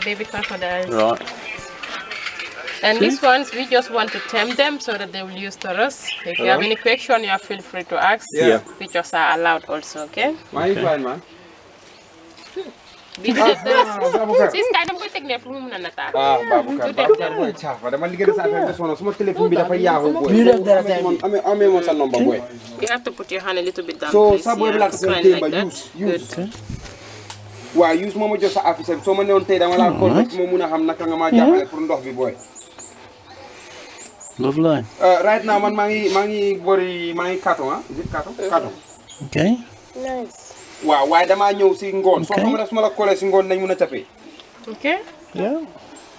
baby crocodiles. Right. And these ones, we just want to tame them so that they will use to us. If you have any question, you feel free to ask. Yeah. Pictures are allowed also, okay? Why you fine, man? Sis, kay dama koy teg ne pour mu mën a nataal. Baboucar boy caafa dama liggéey sa affaire de sono suma téléphone bi dafa yaaxu boy. Amé mo sa number boy. You have to put your hand a little bit down, So please. sa boy bi la ko Kind témba like use. Good. Wa use momo jox sa affiche so ma neewon tay dama la ko rek mo mëna xam naka nga ma jappalé pour ndox bi boy. Lovely. Right now man mangi bori mangi carton ah. Is it carton? Carton. Okay. Nice. Waaw waaye dama ñëw si ngoon soo xam ne suma la collé si ngoon nañ mën a tapé. Okay. Yeah.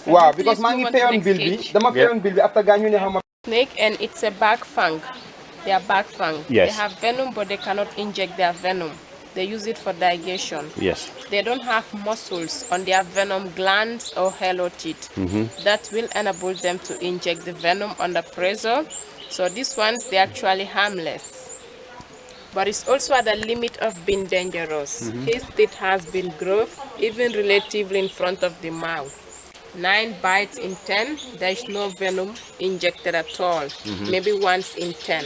Waaw because maa ngi payoon bill bi dama payoon bill bi after gaa ñu ne xam Snake, and it's a back fang. They are back fang. Yes. They have venom, but they cannot inject their venom. They use it for digestion. Yes. They don't have muscles on their venom glands or halo teeth. That will enable them to inject the venom under pressure. So these ones, they're actually harmless. But it's also at the limit of being dangerous. His teeth has been grown, even relatively in front of the mouth. 9 bites in 10, there is no venom injected at all, maybe once in 10.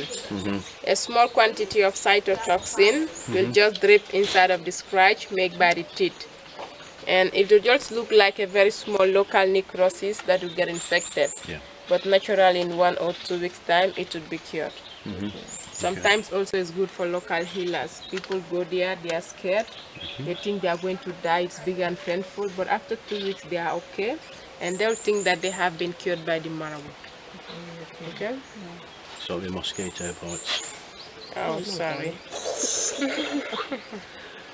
A small quantity of cytotoxin will just drip inside of the scratch made by the teeth. And it will just look like a very small local necrosis that will get infected. Yeah. But naturally in 1 or 2 weeks time, it will be cured. Sometimes also it's good for local healers. People go there, they are scared. They think they are going to die, it's big and painful, but after 2 weeks they are okay. And they'll think that they have been cured by the marabu. Okay? So the mosquito bites. Oh, sorry.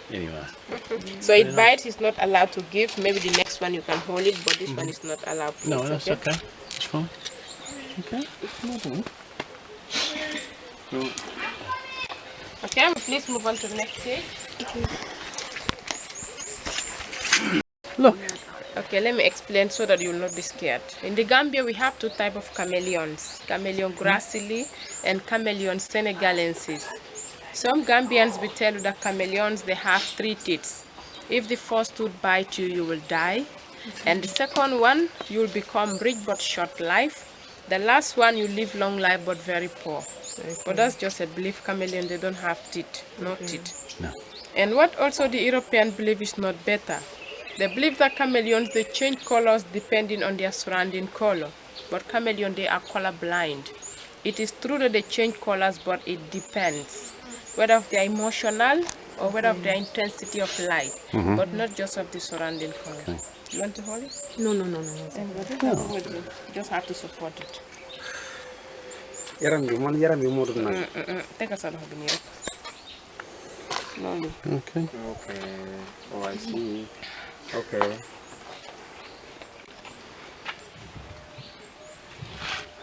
Anyway. So it bites, it's not allowed to give. Maybe the next one you can hold it, but this one is not allowed. Please, No, that's okay. That's fine. Okay. Okay, please move on to the next stage. Look. Okay, let me explain so that you will not be scared. In the Gambia, we have 2 types of chameleons, chameleon gracile and chameleon senegalensis. Some Gambians will tell you that chameleons, they have 3 teeth. If the first tooth bite you, you will die. And the second one, you will become rich but short life. The last one, you live long life but very poor. But that's just a belief. Chameleon, they don't have teeth, no teeth. No. And what also the European believe is not better. They believe that chameleons, they change colors depending on their surrounding color. But chameleon, they are color blind. It is true that they change colors, but it depends. Whether of their emotional or whether of their intensity of light, but not just of the surrounding color. Okay. You want to hold it? No. You just have to support it. yaram bi moo dugg nag. Take a sort of near. Slowly. Okay. Okay. Oh, I see. Okay.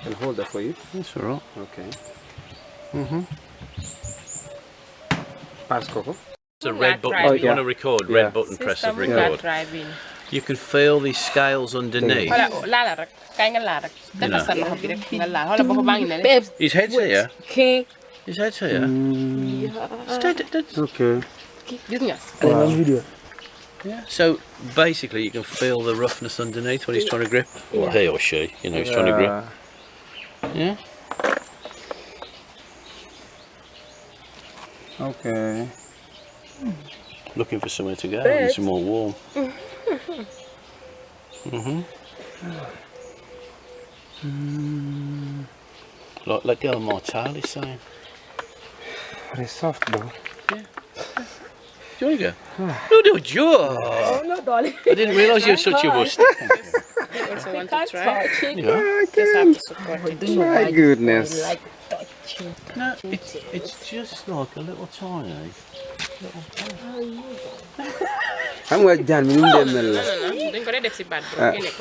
I'll hold that for you. That's all right. Okay. Pass Coco. It's a red button. If you want to record, red button, press the record. Driving. You can feel these scales underneath. His head's here. Okay. His head's here. Okay. Yeah. So basically, you can feel the roughness underneath when he's trying to grip. Or he or she, you know, he's trying to grip. Yeah. Okay. Looking for somewhere to go. And some more warm. Like the old Martale is saying. Very soft though. Yeah. Do you want to go? No, Joe. Oh no, darling. I didn't realise you were such a wuss. You also want to try? Yeah. Just have to support it. My goodness. Like touching. No, it's just like a little tiny. Xam nga jaan mi nu mu dem mel la. Duñ ko def ci baat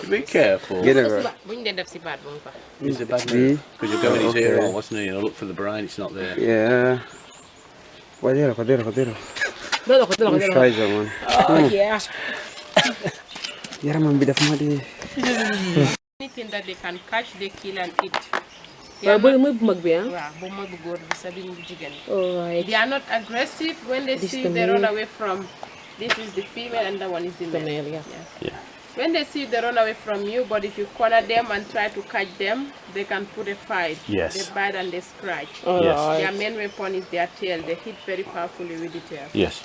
Be careful. Génne ko. buñ def ci baat bu fa. He's a bad man. Because you're going his ear on, wasn't he? You know, look for the brain, it's not there. Yeah. Why dero ko. Try that one. Oh yeah. Yaramam bi dafa ma di. Anything that they can catch, they kill and eat. Waaw bu mag bi ah. Waaw, bu mag bu góor bi sa bi mu jigéen. Alright. They are not aggressive when they see you, they run away from. This is the female and that one is the male. Yeah. Yeah. When they see they run away from you, but if you corner them and try to catch them, they can put a fight. Yes. They bite and they scratch. Yes. Their main weapon is their tail. They hit very powerfully with the tail. Yes.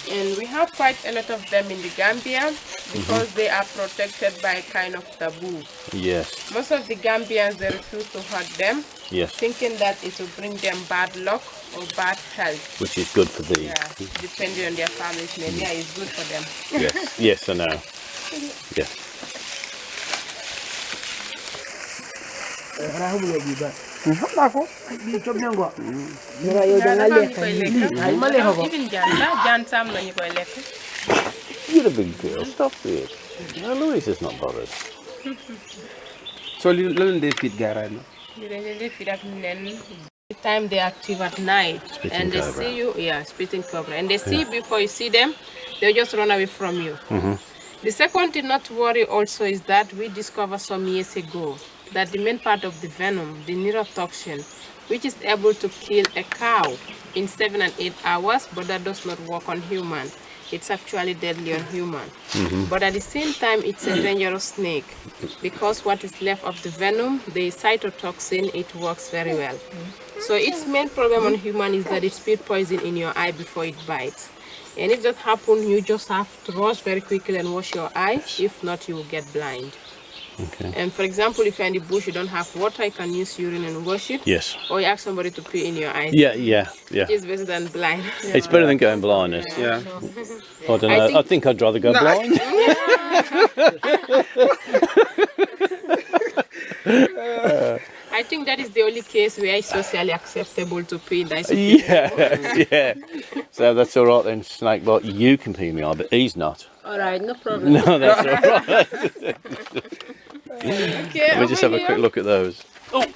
And we have quite a lot of them in the Gambia because they are protected by a kind of taboo. Yes. Most of the Gambians, they refuse to hurt them, Yes. thinking that it will bring them bad luck or bad health. Which is good for the... Yeah, depending on their families, maybe yeah, it's good for them. Yes. Yes, I know. Yes. You're a big girl. Stop it. No, Louise is not bothered. So learn they feed guy right now. The time they active at night and they see you, yeah, spitting cobra, and they see before you see them, they just run away from you. The second thing not to worry also is that we discovered some years ago that the main part of the venom, the neurotoxin, which is able to kill a cow in 7 and 8 hours, but that does not work on human. It's actually deadly on human. But at the same time, it's a dangerous snake because what is left of the venom, the cytotoxin, it works very well. So its main problem on human is that it spits poison in your eye before it bites. And if that happens, you just have to rush very quickly and wash your eye. If not, you will get blind. Okay. And for example, if you're in the bush, you don't have water, you can use urine and wash it. Yes. Or you ask somebody to pee in your eyes. Yeah, yeah, yeah. It's better than blind. It's better than going blindness. Yeah. I don't know. I think I'd rather go blind. I think that is the only case where it's socially acceptable to pee in the eyes. Yeah, yeah. So that's all right then, Snakebot. You can pee in my eye, but he's not. All right, no problem. No, that's all right. Okay, We'll just have a quick look at those. Oh.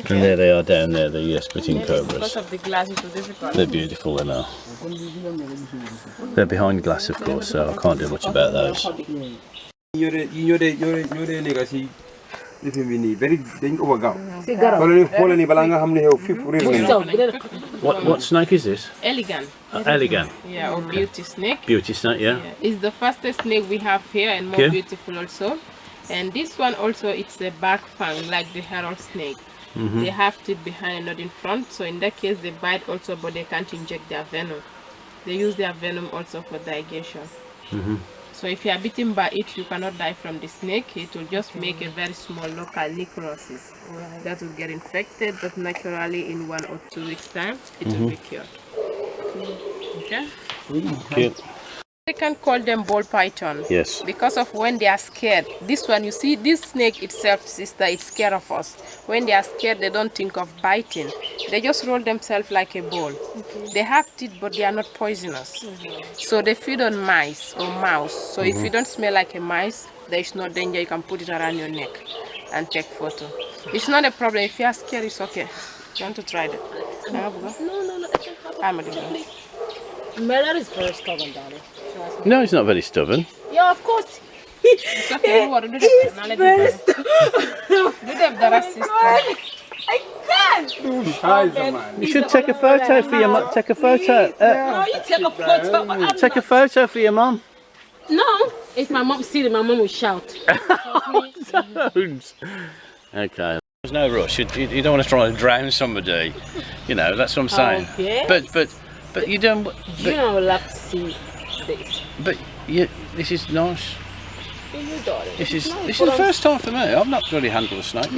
And there they are down there, the spitting Because cobras. of the glass, it's so difficult. They're beautiful, they are. They're behind glass, of course, so I can't do much about those. You're the legacy. Very What snake is this? Elegant. Elegant. Yeah, or beauty snake. Beauty snake, yeah. It's the fastest snake we have here and more beautiful also. And this one also, it's a back fang like the herald snake. They have teeth behind, not in front. So in that case, they bite also, but they can't inject their venom. They use their venom also for digestion. So if you are bitten by it, you cannot die from the snake. It will just make a very small local necrosis. That will get infected, but naturally in 1 or 2 weeks time, it will be cured. Okay? Cute. They can call them ball python. Yes. Because of when they are scared. This one, you see, this snake itself, sister, it's scared of us. When they are scared, they don't think of biting. They just roll themselves like a ball. They have teeth, but they are not poisonous. So they feed on mice or mouse. So if you don't smell like a mice, there is no danger. You can put it around your neck and take photo. It's not a problem. If you are scared, it's okay. You want to try that? No. I'm a Murder is very stubborn, darling. No, he's not very stubborn. Yeah, of course. It's okay. He's very stubborn. I can't. You should take a photo for your mum. Take a photo. No, you take a photo. Take a photo for your mum. No, if my mom sees it, my mom will shout. Okay. There's no rush. You don't want to try and drown somebody. You know, that's what I'm saying. Okay. But you don't. You know, I would love to see this. But this is nice. You got it. This is the first time for me. I've not really handled a snake.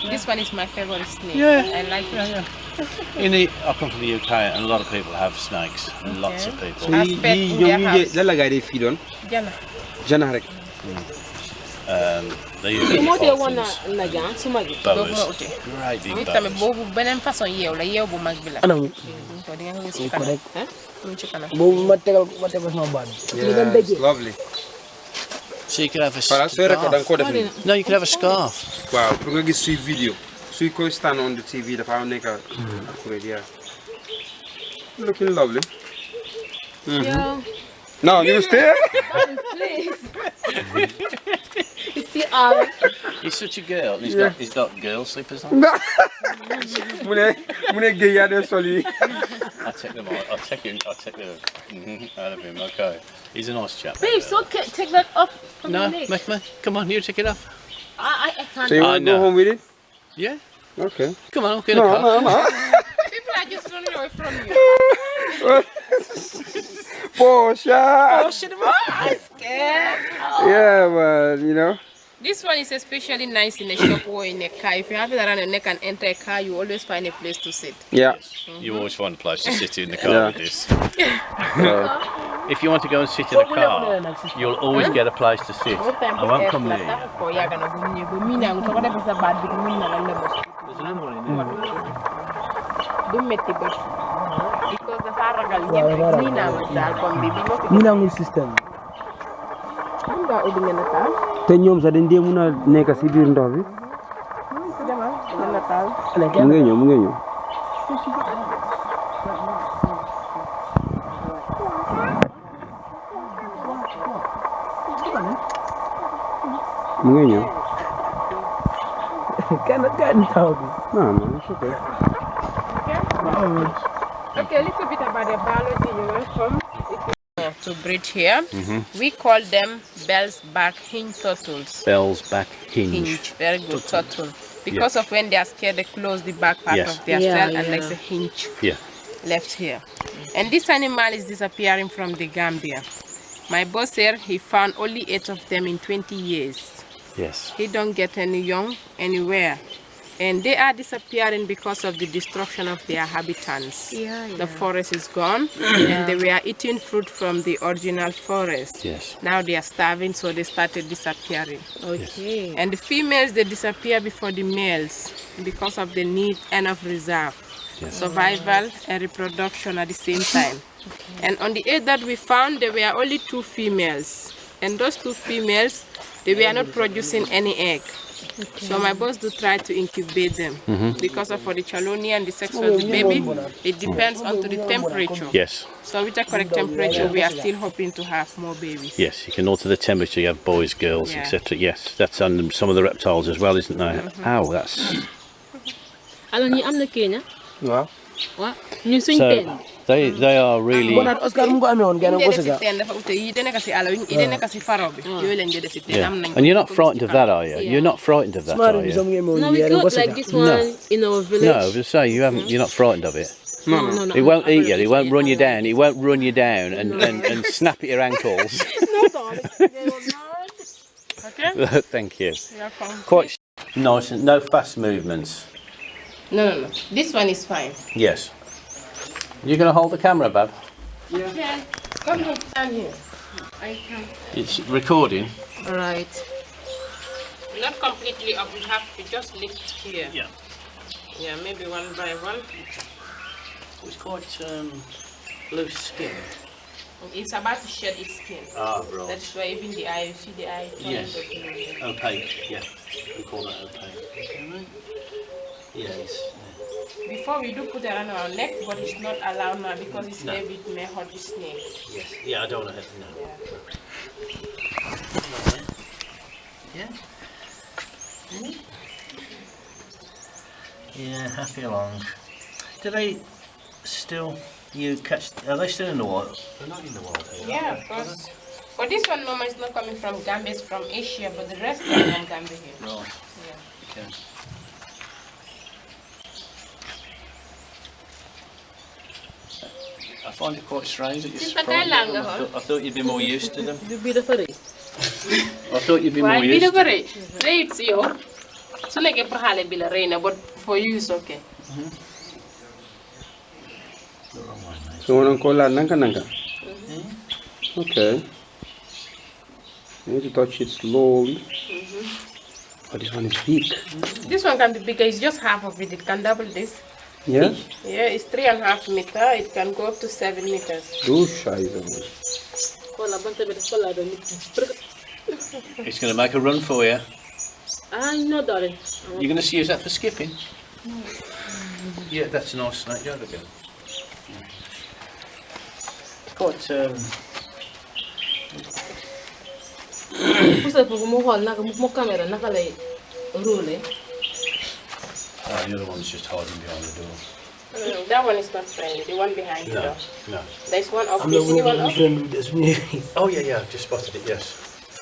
This one is my favorite snake. Yeah. I like it. I come from the UK and a lot of people have snakes. Lots of people. They usually dolphins. Boas. Great big It's lovely. So you could have a scarf. No, you could have a scarf. Wow, we're going to see video. So you can stand on the TV, the power maker. Yeah. Looking lovely. Yo. No, you stay? Please. see all. He's such a girl. And he's got girl slippers on. Mune gaya de soli. I'll take them off. I'll take them out of him. Okay. He's a nice chap. Babe, so take that off from No, your leg. come on, you take it off. I can't. So you want to go home with it? Yeah. Okay. Come on, I'll get a car. No. People are just running away from you. Portia. Oh shit, I'm scared. Yeah, but you know. This one is especially nice in a shop or in a car. If you have it around your neck and enter a car, you always find a place to sit. Yeah. You always find a place to sit in the car Yeah. with this. If you want to go and sit in a car, you'll always get a place to sit. I won't come near you. system. Te ñoom sax dañ dee mun a nekk si biir ndox bi. mu ngi ñëw. Kenn taw bi. No, it's okay. Okay, a little bit about the biology. You're welcome. To breed here, we call them Bell's back hinge turtles. Bell's back hinge. Very good turtle. Because of when they are scared, they close the back part of their cell and there's a hinge left here. And this animal is disappearing from the Gambia. My boss here, he found only 8 of them in 20 years. Yes. He don't get any young anywhere. And they are disappearing because of the destruction of their habitats. The forest is gone, and they were eating fruit from the original forest. Yes. Now they are starving, so they started disappearing. Okay. And the females, they disappear before the males because of the need enough reserve, survival and reproduction at the same time. And on the 8 that we found, there were only 2 females. And those 2 females, they were not producing any egg. So my boss do try to incubate them because of for the chaloni and the sex of the baby, it depends on to the temperature. Yes. So with the correct temperature, we are still hoping to have more babies. Yes, you can alter the temperature. You have boys, girls, etc. Yes, that's on some of the reptiles as well, isn't there? Ow, that's. Alors ñi am na Kenya. Waaw. Wa ñu suñ So ten. they are really. Bonat Oscar mu ko amee woon gën a ko Yeah. And And you're not frightened of that, are you? You're not frightened of that, are you? No, we got like this one in our village. No, just say you haven't. You're not frightened of it. No. He won't eat you. He won't run you down. He won't run you down and snap at your ankles. Okay. Thank you. Quite nice and no fast movements. No. This one is fine. Yes. You're going to hold the camera, Bab? Yeah. Come here, stand here. I can. It's recording. Right. Not completely up. We have to just lift here. Yeah. Yeah, maybe one by one. It's quite loose skin. It's about to shed its skin. Ah, right. That's why even the eye, you see the eye. Yes. Opaque. Yeah. We call that opaque. Okay, right? Yes. Before we do put it around our neck, but it's not allowed now because it's heavy, it may hurt the snake. Yes. Yeah, I don't want to hit. No. Yeah. Yeah, happy along. Do they still, are they still in the wild? They're not in the wild here. Yeah, of course. But this one, Mama, is not coming from Gambia, it's from Asia, but the rest are from Gambia here. Right. Yeah. Okay. I find it quite strange that you're surprised. I thought you'd be more used to them. You be the furry. I thought you'd be more used to them. It's you. So like a but for you it's okay. So we don't call that nanka. Okay. You need to touch it slowly. Oh, this one is big. This one can be bigger, it's just half of it. It can double this. Yeah? Yeah, it's 3.5 meters. It can go up to 7 meters. It's going to make a run for you. No, darling. You're going to use that for skipping? Yeah, that's a nice snake. Go again. Quite Pusa po mo hol naka mo camera naka lay roll. The other one's just hiding behind the door. That one is not friendly, the one behind the door. No. There's one of this, see one of? Oh yeah, I've just spotted it, yes.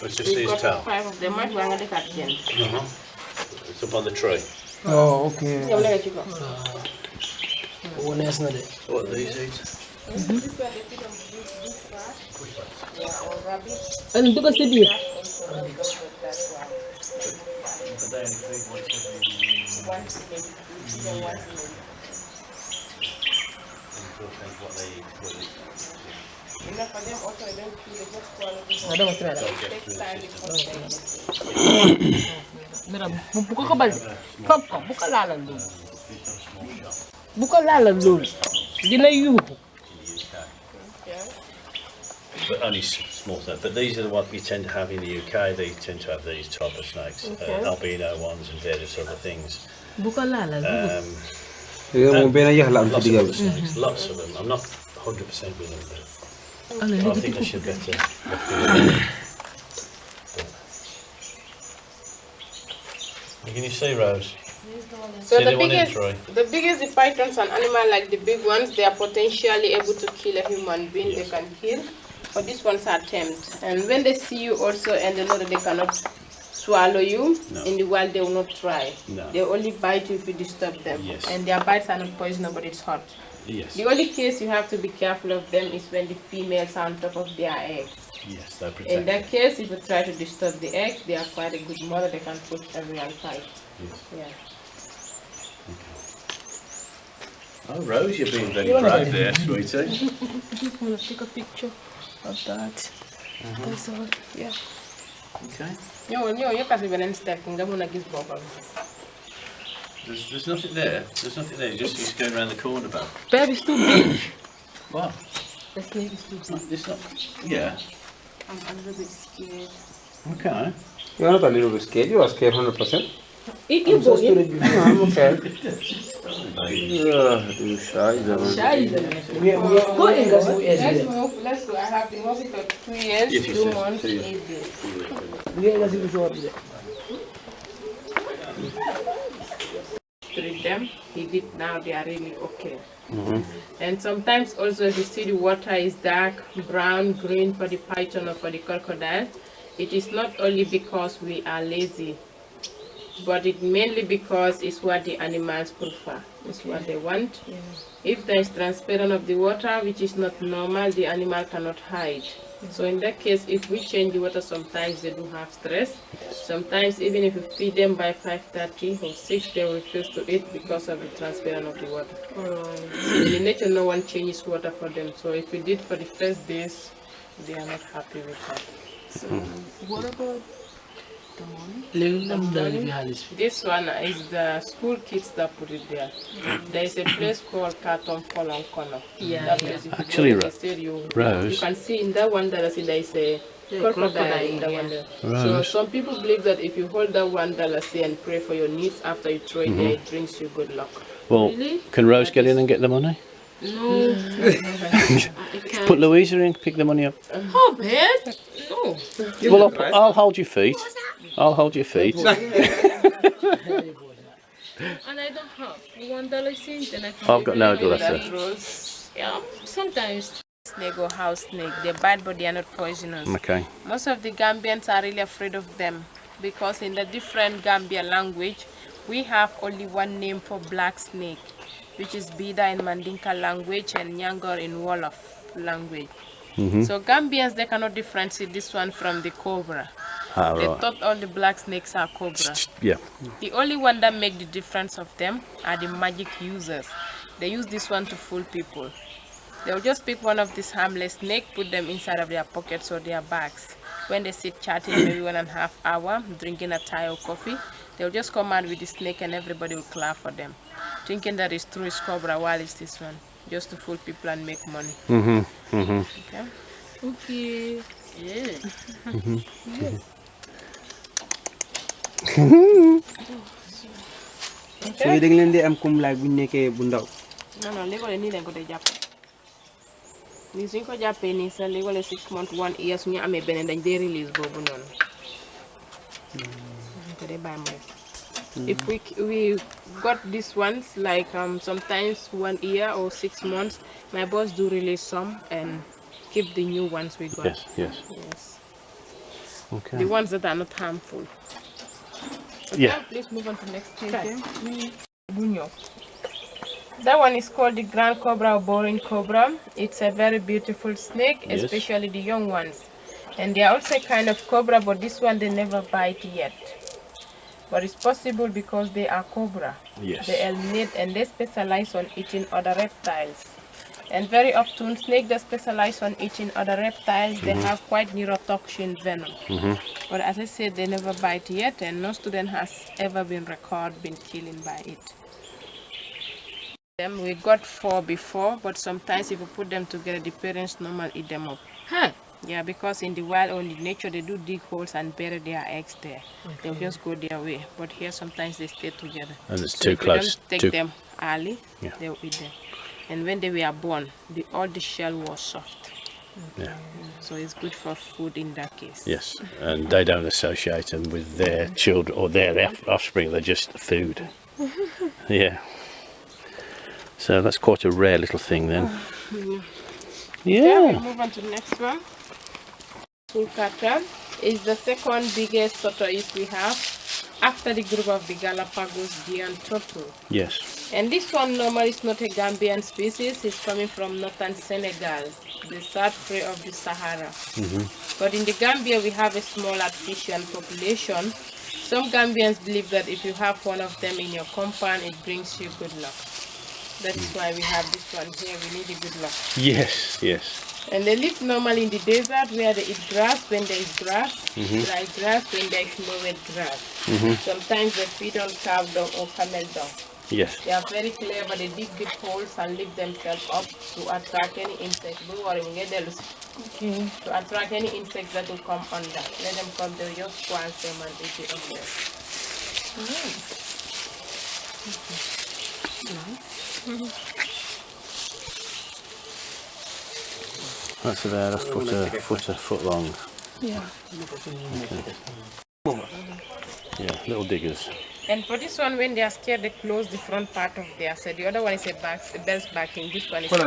It's just We've his tail. got 5 of them. Might want to look at them. It's up on the tree. Oh, okay. Yeah, look at you go. One is not it. What, these eat? Yeah, or rabbit. Ano to kasi di? But they only feed once every... What they eat. Enough for them also, I don't feel they just swallow this. Ada mas ada. Takes time before they Mira, buka ka ba? Kap ka, buka lalan doon. Buka lalan doon. Di na yu. But only small snakes. But these are the ones we tend to have in the UK. They tend to have these type of snakes, albino ones and various other things. Buka lalan doon. Lots of snakes, lots of them. I'm not 100% with them, but I think they should better. Can you see, Rose? So See the the one in biggest the pythons and animal like the big ones, they are potentially able to kill a human being. Yes. They can kill, but these ones are tamed. And when they see you also and they know that they cannot swallow you, in the wild they will not try. No. They only bite you if you disturb them. Yes. And their bites are not poisonous, but it's hot. Yes. The only case you have to be careful of them is when the females are on top of their eggs. Yes, they're In protected. that case, if you try to disturb the eggs, they are quite a good mother. They can put a real fight. Yes. Yeah. Oh, Rose, you're being very brave there, sweetie. Just want to take a picture of that. That's all. Yeah. Okay. You can't even step. I'm gonna give Bob. There's nothing there. There's nothing there. Just go around the corner, Bob. Baby's too big. What? The snake is too big. It's not. Yeah. I'm a little bit scared. Okay. You're not a little bit scared. You are scared 100%. Eat you go in. I'm okay. Du Scheiße. Go in, guys. Let's go. I have been working for 2 years, Yes, 2 months, 8 days. Treat them. He did now. They are really okay. And sometimes also if you see the water is dark, brown, green for the python or for the crocodile, it is not only because we are lazy, but it mainly because it's what the animals prefer. It's what they want. If there is transparent of the water, which is not normal, the animal cannot hide. So in that case, if we change the water, sometimes they do have stress. Sometimes even if you feed them by 5:30 or 6, they will refuse to eat because of the transparent of the water. So in nature, no one changes water for them. So if we did for the first days, they are not happy with that. So what about the money? This one is the school kids that put it there. There is a place called Carton Colon Corner. That place, if you Actually, go to the stadium, you Rose. can see in that one there is a crocodile in that one there. So Rose. some people believe that if you hold that $1 and pray for your needs after you throw it there, it brings you good luck. Well, can Rose get in and get the money? No. Put Louisa in, pick the money up. Oh, bad? No. Well, I'll hold your feet. I'll hold your feet. And I don't have $1 cent and I can I've got no That dollar. rules. Yeah, sometimes. Snake or house snake, they bite but they are not poisonous. Okay. Most of the Gambians are really afraid of them because in the different Gambia language, we have only one name for black snake, which is Bida in Mandinka language and Nyangor in Wolof language. So Gambians, they cannot differentiate this one from the cobra. They Right. thought all the black snakes are cobra. Yeah. The only one that make the difference of them are the magic users. They use this one to fool people. They'll just pick one of these harmless snake, put them inside of their pockets or their bags. When they sit chatting maybe 1.5 hours, drinking a Thai or coffee, they'll just come out with the snake and everybody will clap for them, thinking that it's true, it's cobra, while it's this one, just to fool people and make money. Okay? Okay. Yeah. So you dang leen di am comme like bu ñu nekkee bu ndaw. Non, léegi nii lañ ko dee jàpp. Nii suñ ko jàppee nii sax léegi 6 months 1 year suñu amee beneen dañ dee release boobu noonu. If we got these ones like sometimes 1 year or 6 months, my boss do release some and keep the new ones we got. Yes. Okay. The ones that are not harmful. Okay, Yeah. please move on to next page. That one is called the grand cobra or boring cobra. It's a very beautiful snake, Yes. especially the young ones. And they are also a kind of cobra, but this one they never bite yet. But it's possible because they are cobra. Yes. They eliminate and they specialize on eating other reptiles. And very often snakes that specialize on eating other reptiles, they have quite neurotoxin venom. But as I said, they never bite yet, and no student has ever been recorded been killed by it. We got 4 before, but sometimes if you put them together, the parents normally eat them up. Huh? Yeah, because in the wild or in the nature, they do dig holes and bury their eggs there. They'll just go their way. But here, sometimes they stay together. And it's So too if close. you don't take them early, Yeah. they'll eat them. And when they were born, all the shell was soft. Yeah. So it's good for food in that case. Yes. And they don't associate them with their children or their offspring. They're just food. Yeah. So that's quite a rare little thing then. Yeah, Yeah. we move on to the next one. Sulcata is the second biggest tortoise we have after the group of the Galapagos giant turtle. Yes. And this one normally is not a Gambian species. It's coming from northern Senegal, the sad prey of the Sahara. But in the Gambia, we have a small artificial population. Some Gambians believe that if you have one of them in your compound, it brings you good luck. That is why we have this one here. We need a good luck. Yes. Yes. And they live normally in the desert where they eat grass when there is grass, dry grass when there is no wet grass. Sometimes they feed on cow dung or camel dung. Yes. They are very clever. They dig deep holes and lift themselves up to attract any insects. Don't worry, we get them. To attract any insects that will come under. Let them come, they'll just squash them and eat it up there. That's about a foot long. Yeah. Yeah, little diggers. And for this one, when they are scared, they close the front part of their head. The other one is a bell's backing. This one is the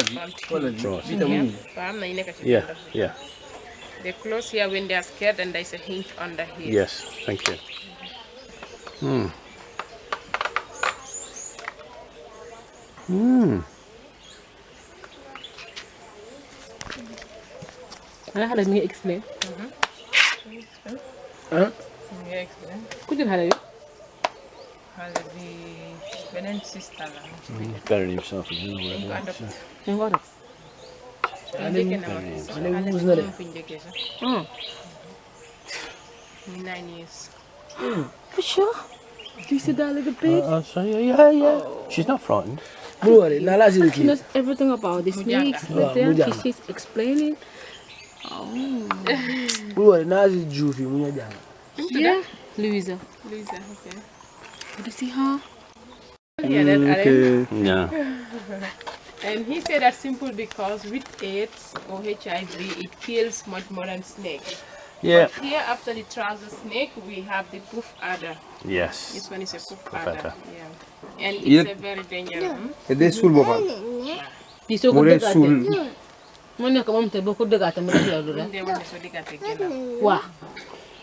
front. Yeah, yeah. They close here when they are scared, and there is a hinge under here. Yes, thank you. How does me explain? Yeah, explain. Could you have it? Benen's sister. He's burying himself in here. And what? Oh, 9 years. for sure. Do you see that little pig? So yeah. She's not frightened. She knows everything about the snakes, but then she's explaining. Yeah, Louisa. Lisa, okay. Do you see her? Yeah, that Okay. No. And he said that's simple because with AIDS or HIV, it kills much more than snake. Yeah. But here, after the trouser snake, we have the poof adder. Yes. This one is a poof adder. adder. Yeah. And it's Yep. a very dangerous. Ede sul bopam. Di so Mo ko leen dëggaate. sul. Mo nekk moom te boo ko dëggaate mu def yow du rek. They want to dig at again. Waa.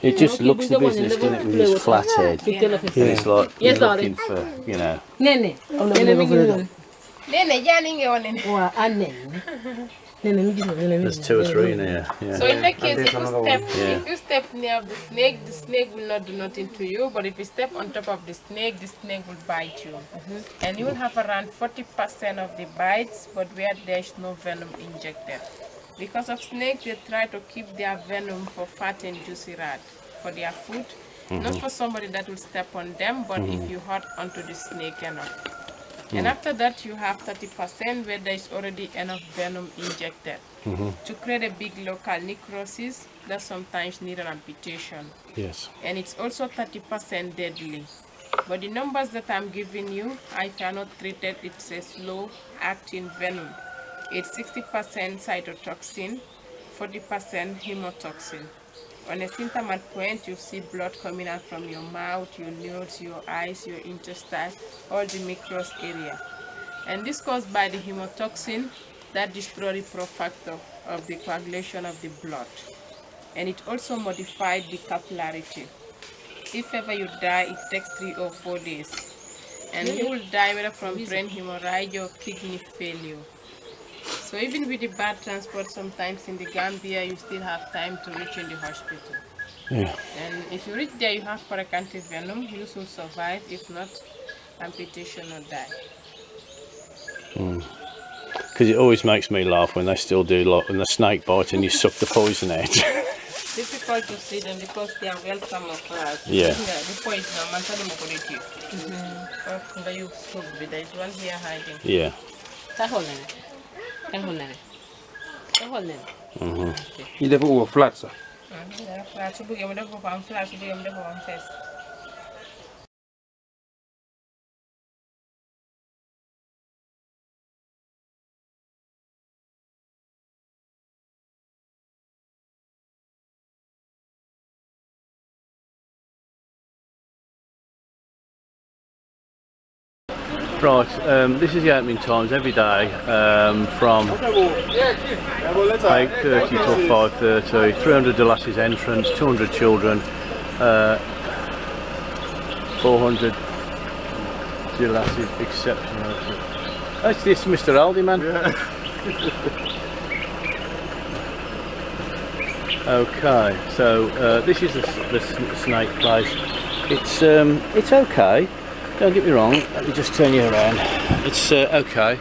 It just looks the business, doesn't it, with his flat head. Di teel a fi. And it's like Yes, looking for, you know. Nene. Nene mi ngi noonu. Nene, Jani nge on it. Waa an nene. Nene mi gis na nene mi. There's 2 or 3 in here. Yeah. So in that case, if Yeah. you step near the snake will not do nothing to you. But if you step on top of the snake will bite you. And you will have around 40% of the bites, but where there is no venom injected. Because of snakes, they try to keep their venom for fat and juicy rat, for their food. Not for somebody that will step on them, but if you hurt onto the snake enough. And after that, you have 30% where there is already enough venom injected. To create a big local necrosis, that sometimes need an amputation. Yes. And it's also 30% deadly. But the numbers that I'm giving you, if you are not treated, it's a slow-acting venom. It's 60% cytotoxin, 40% hemotoxin. On a symptom point, you see blood coming out from your mouth, your nose, your eyes, your intestine, all the mucous area. And this caused by the hemotoxin that destroys the profactor of the coagulation of the blood. And it also modified the capillarity. If ever you die, it takes 3 or 4 days. And you will die whether from brain hemorrhage or kidney failure. So even with the bad transport, sometimes in the Gambia, you still have time to reach in the hospital. Yeah. And if you reach there, you have corrective venom, you will survive. If not, amputation or die. Because it always makes me laugh when they still do, like when the snake bite and you suck the poison out. Difficult to see them because they are well camouflaged. Yeah. The poison, I'm telling you, there's one here hiding. Yeah. You never over flat, sir. Flat, you begin with one flash, you begin with one face. Right, this is the opening times every day from 8:30 till 5:30. 300 Delasses entrance, 200 children, 400 Delasses exceptional. That's this Mr. Aldi man. Yeah. Okay, so this is the snake place. It's okay. Don't get me wrong, let me just turn you around. It's okay.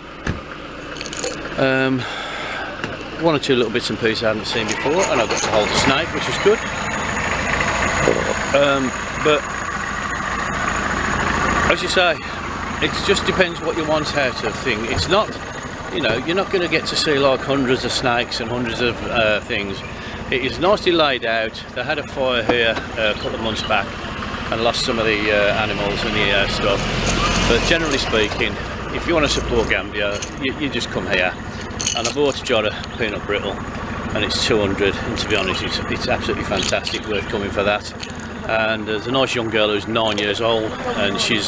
One or two little bits and pieces I haven't seen before, and I got to hold the snake, which is good. But as you say, it just depends what you want out of thing. It's not, you know, you're not going to get to see like hundreds of snakes and hundreds of things. It is nicely laid out. They had a fire here a couple of months back and lost some of the animals and the stuff, but generally speaking, if you want to support Gambia, you just come here. And I bought a jar of peanut brittle and it's 200, and to be honest it's absolutely fantastic, worth coming for that. And there's a nice young girl who's 9 years old, and she'll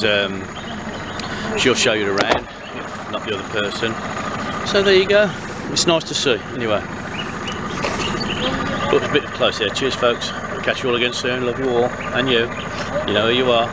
show you around, if not the other person. So there you go, it's nice to see anyway. But a bit close there. Cheers folks, catch you all again soon, love you all, and you know who you are.